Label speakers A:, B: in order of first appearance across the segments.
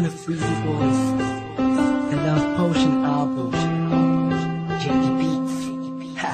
A: the Freezy Boys, the Love Potion album, JD Beats. Ha.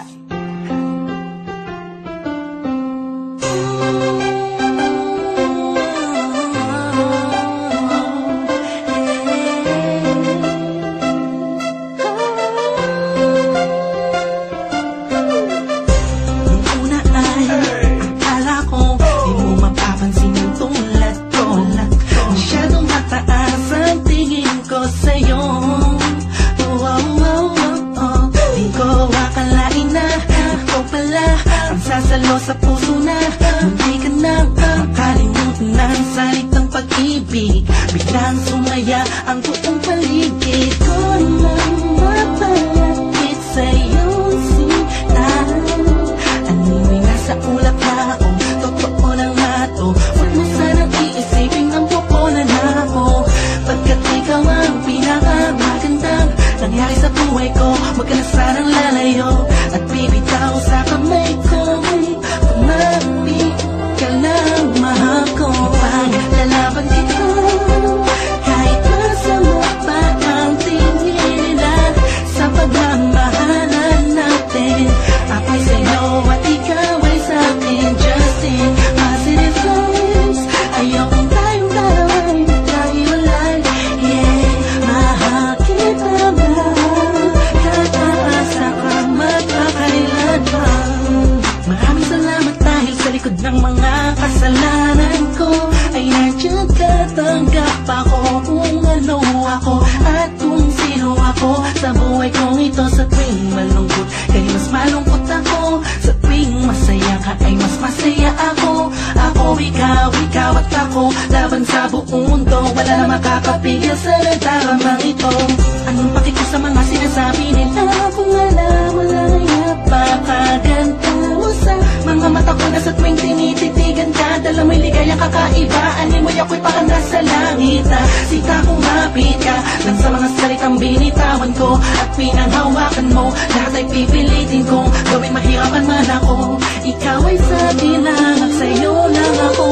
B: Sasalo sa puso na hindi ka nang makalimutan ng salitang pag-ibig. Biglang sumaya ang buong paligid ko nang mapalapit sa iyong sinta. Animoy nasa ulap na ako, totoo lang na to. Huwag mo sanang iisipin ang pupunan na ako, pagkat ikaw ang pinakamagandang nangyari sa buhay ko. Huwag ka na sanang lalayo at bibitaw sa kamay ko. Pumapit ka lang, mahal ko. Paglalaban ito, kahit masama pa ang tingin nila sa pagmamahalan natin. Ako'y sa'yo at ikaw ay sa'kin, just in positive vibes. Ayokong tayong dalawa'y magkahiwalay. Yeah, mahal kita mahal, kataasa ka magkakailan pa. Maraming salamat dahil sa likod ng mga kasalanan ko ay nandiyan ka, tanggap ako kung ano ako at kung sino ako sa buhay kong ito. Sa tuwing malungkot kay mas malungkot ako, sa tuwing masaya ka ay mas masaya ako. Ako, ikaw at ako, laban sa buong mundo, wala na makakapigil sa nagdaramang ito. Anong paki ko sa mga sinasabi nila kung alam mo lang ay napakaganda mo sa mga mata ko na sa tuwing tinititigan ka. Dala mo'y ligayang kakaiba, animoy ako'y parang nasa langit. Sita kumapit ka lang sa mga salitang binitawan ko at pinanghawakan mo. Lahat ay pipilitin kong gawin mahirapan man ako. Ikaw ay sabi lang at sa'yo lang ako